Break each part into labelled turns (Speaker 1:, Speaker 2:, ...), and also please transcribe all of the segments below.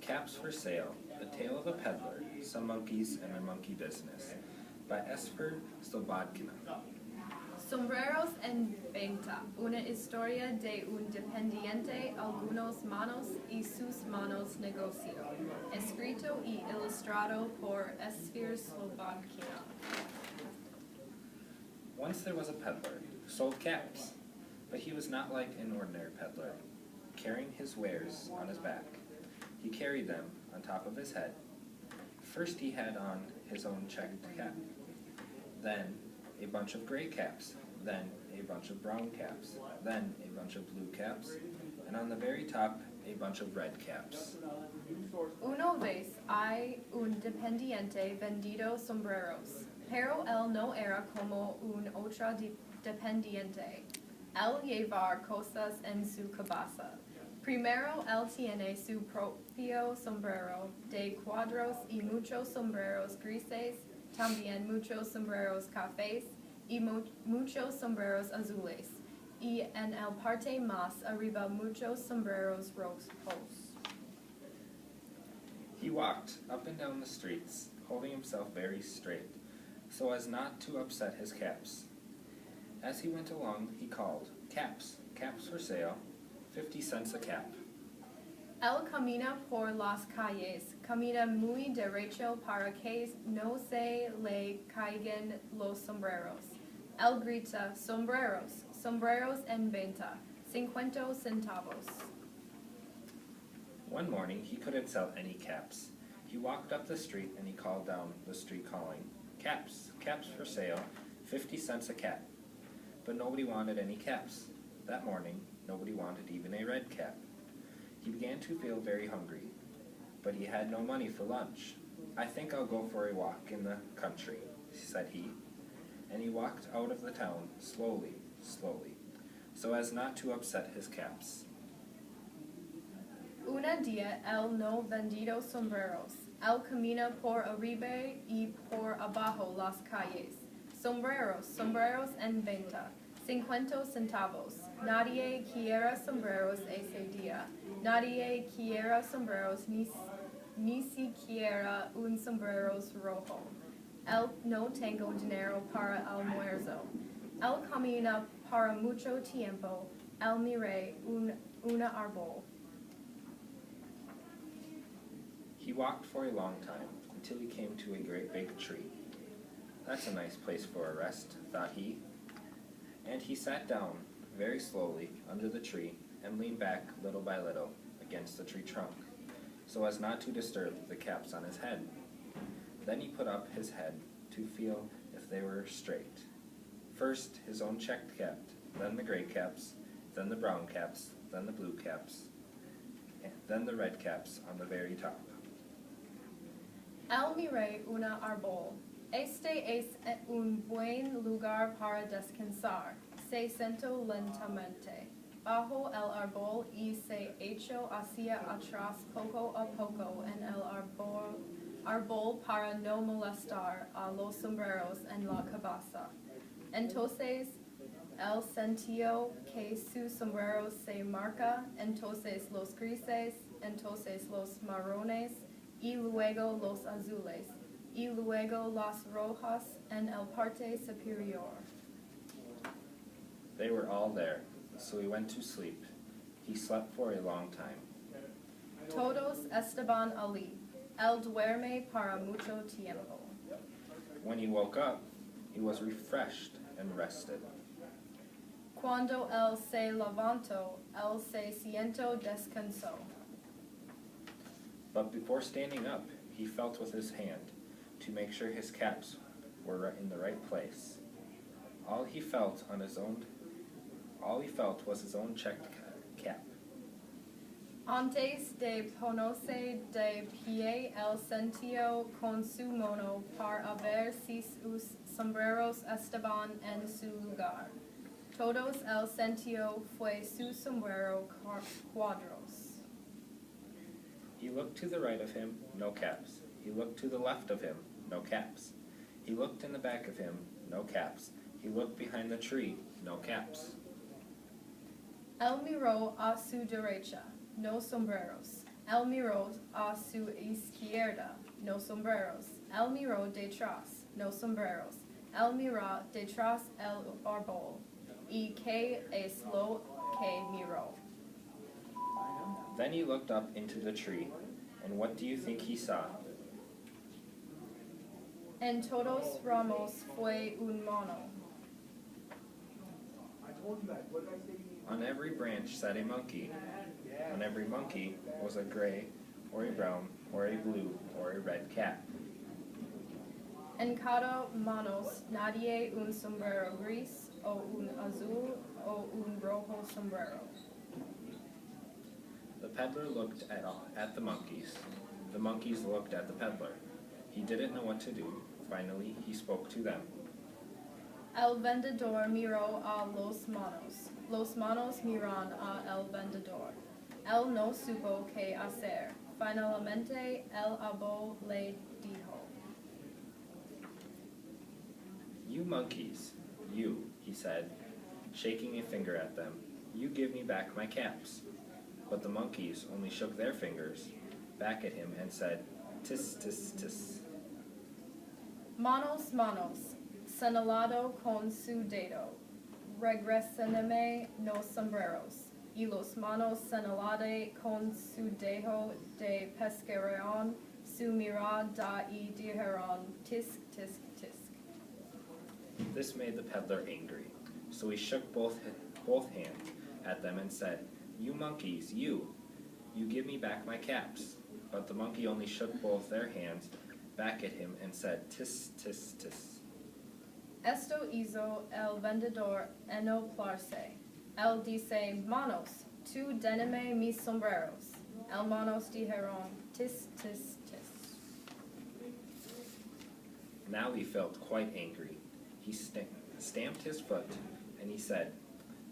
Speaker 1: Caps for Sale, The Tale of a Peddler, Some Monkeys and Their Monkey Business, by Esper Slobodkina.
Speaker 2: Sombreros en venta, una historia de un dependiente, algunos manos y sus manos negocio, escrito y ilustrado por Esper Slobodkina.
Speaker 1: Once there was a peddler who sold caps, but he was not like an ordinary peddler, carrying his wares on his back. He carried them on top of his head. First he had on his own checked cap, then a bunch of gray caps, then a bunch of brown caps, then a bunch of blue caps, and on the very top, a bunch of red caps.
Speaker 2: Una vez hay un dependiente vendido sombreros, pero él no era como un otro dependiente. Él llevar cosas en su cabeza. Primero, él tiene su propio sombrero de cuadros y muchos sombreros grises, también muchos sombreros cafés y muchos sombreros azules, y en el parte más arriba muchos sombreros rojos.
Speaker 1: He walked up and down the streets, holding himself very straight, so as not to upset his caps. As he went along, he called, "Caps, caps for sale, 50 cents a cap."
Speaker 2: Él camina por las calles, camina muy derecho para que no se le caigan los sombreros. Él grita, "Sombreros, sombreros en venta, 50 centavos."
Speaker 1: One morning, he couldn't sell any caps. He walked up the street and he called down the street calling, "Caps, caps for sale, 50 cents a cap." But nobody wanted any caps. That morning, nobody wanted even a red cap. He began to feel very hungry, but he had no money for lunch. "I think I'll go for a walk in the country," said he, and he walked out of the town slowly, slowly, so as not to upset his caps.
Speaker 2: Un día él no vendido sombreros. Él camina por arriba y por abajo las calles. "Sombreros, sombreros en venta, 50 centavos. Nadie quiere sombreros ese día. Nadie quiere sombreros, ni siquiera un sombrero rojo. Él no tengo dinero para almuerzo." Él camina para mucho tiempo. Él mira una árbol.
Speaker 1: He walked for a long time, until he came to a great big tree. "That's a nice place for a rest," thought he. And he sat down, very slowly, under the tree, and leaned back, little by little, against the tree trunk, so as not to disturb the caps on his head. Then he put up his head to feel if they were straight. First his own checked cap, then the gray caps, then the brown caps, then the blue caps, and then the red caps on the very top.
Speaker 2: Él mira una árbol. "Este es un buen lugar para descansar." Se sentó lentamente bajo el árbol y se echó hacia atrás poco a poco en el árbol para no molestar a los sombreros en la cabeza. Entonces él sintió que sus sombreros se marca, entonces los grises, entonces los marrones, y luego los azules, y luego las rojas en el parte superior.
Speaker 1: They were all there, so he went to sleep. He slept for a long time.
Speaker 2: Todos estaban allí. Él duerme para mucho tiempo.
Speaker 1: When he woke up, he was refreshed and rested.
Speaker 2: Cuando él se levantó, él se siento descansó.
Speaker 1: But before standing up, he felt with his hand to make sure his caps were in the right place. All he felt was his own checked cap.
Speaker 2: Antes de ponerse de pie, él sintió con su mano para ver si sus sombreros estaban en su lugar. Todos él sintió fue su sombrero cuadros.
Speaker 1: He looked to the right of him, no caps. He looked to the left of him, no caps. He looked in the back of him, no caps. He looked behind the tree, no caps.
Speaker 2: Él miró a su derecha, no sombreros. Él miró a su izquierda, no sombreros. Él miró detrás, no sombreros. Él miró detrás el árbol. ¿Y qué es lo que miró?
Speaker 1: Then he looked up into the tree, and what do you think he saw?
Speaker 2: En todos ramos fue un mono.
Speaker 1: On every branch sat a monkey. On every monkey was a gray, or a brown, or a blue, or a red cat.
Speaker 2: En cada manos nadie un sombrero gris, o un azul, o un rojo sombrero.
Speaker 1: The peddler looked at the monkeys. The monkeys looked at the peddler. He didn't know what to do. Finally, he spoke to them.
Speaker 2: El vendedor miró a los manos. Los manos miran a el vendedor. Él no supo qué hacer. Finalmente, el abo le dijo.
Speaker 1: You monkeys, you, he said, shaking a finger at them, you give me back my caps. But the monkeys only shook their fingers back at him and said, tis, tis, tis.
Speaker 2: Manos, manos, señalado con su dedo. Regresenme los sombreros. Y los manos señalade con su dedo de pescaron su mirada y dijeron, tisk, tisk, tisk.
Speaker 1: This made the peddler angry, so he shook both hands at them and said, you monkeys, you give me back my caps. But the monkey only shook both their hands back at him and said, tis, tis, tis.
Speaker 2: Esto hizo el vendedor enoplarse. Él dice, manos, tú denme mis sombreros. El manos dijeron, tis, tis, tis.
Speaker 1: Now he felt quite angry. He stamped his foot, and he said,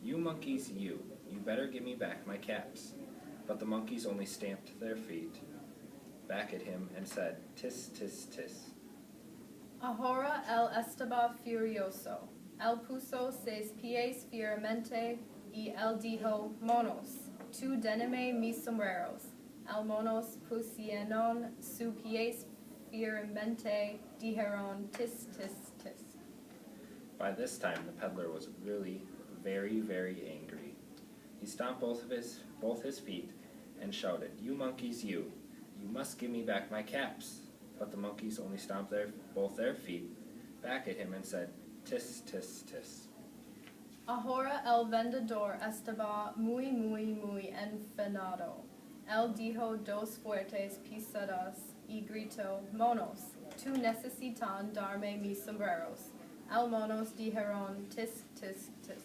Speaker 1: you monkeys, you better give me back my caps. But the monkeys only stamped their feet back at him and said, tis, tis, tis.
Speaker 2: Ahora él estaba furioso. Él puso seis pies firmemente y él dijo, monos, tú denme mis sombreros. El monos pusieron sus pies firmemente, dijeron, tis, tis, tis.
Speaker 1: By this time, the peddler was really very, very angry. He stomped both his feet and shouted, you monkeys, you must give me back my caps. But the monkeys only stomped both their feet back at him and said, tis, tis, tis.
Speaker 2: Ahora el vendedor estaba muy, muy, muy enfadado. Él dijo dos fuertes pisadas y gritó, monos, tú necesitan darme mis sombreros. El monos dijeron, tis, tis, tis.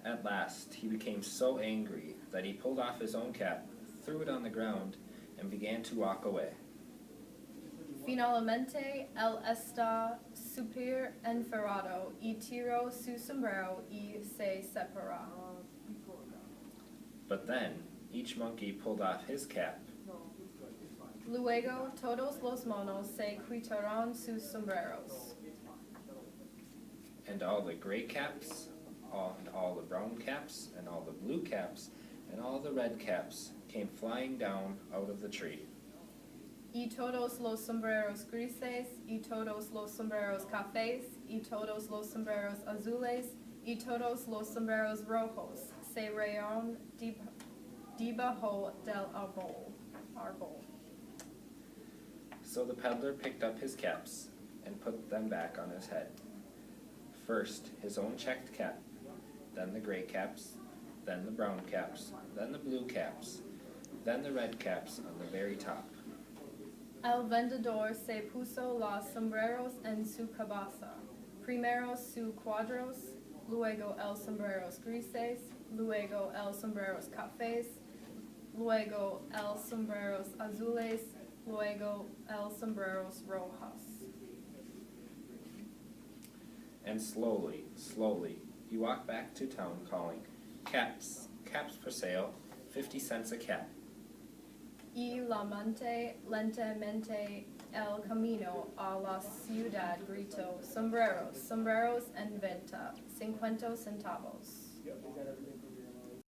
Speaker 1: At last, he became so angry that he pulled off his own cap, threw it on the ground, and began to walk away.
Speaker 2: Finalmente, él está súper enfadado y tiró su sombrero y se separó.
Speaker 1: But then, each monkey pulled off his cap.
Speaker 2: Luego, todos los monos se quitaron sus sombreros.
Speaker 1: And all the gray caps, all the brown caps, and all the blue caps, and all the red caps came flying down out of the tree.
Speaker 2: Y todos los sombreros grises, y todos los sombreros cafés, y todos los sombreros azules, y todos los sombreros rojos se rayaron debajo del árbol.
Speaker 1: So the peddler picked up his caps and put them back on his head. First, his own checked cap, then the gray caps, then the brown caps, then the blue caps, then the red caps on the very top.
Speaker 2: El vendedor se puso los sombreros en su cabeza. Primero sus cuadros, luego el sombreros grises, luego el sombreros cafés, luego el sombreros azules, luego el sombreros rojos.
Speaker 1: And slowly, slowly, he walked back to town calling, caps, caps for sale, 50 cents a cap.
Speaker 2: Y lentamente el camino a la ciudad gritó, sombreros, sombreros en venta, 50 centavos.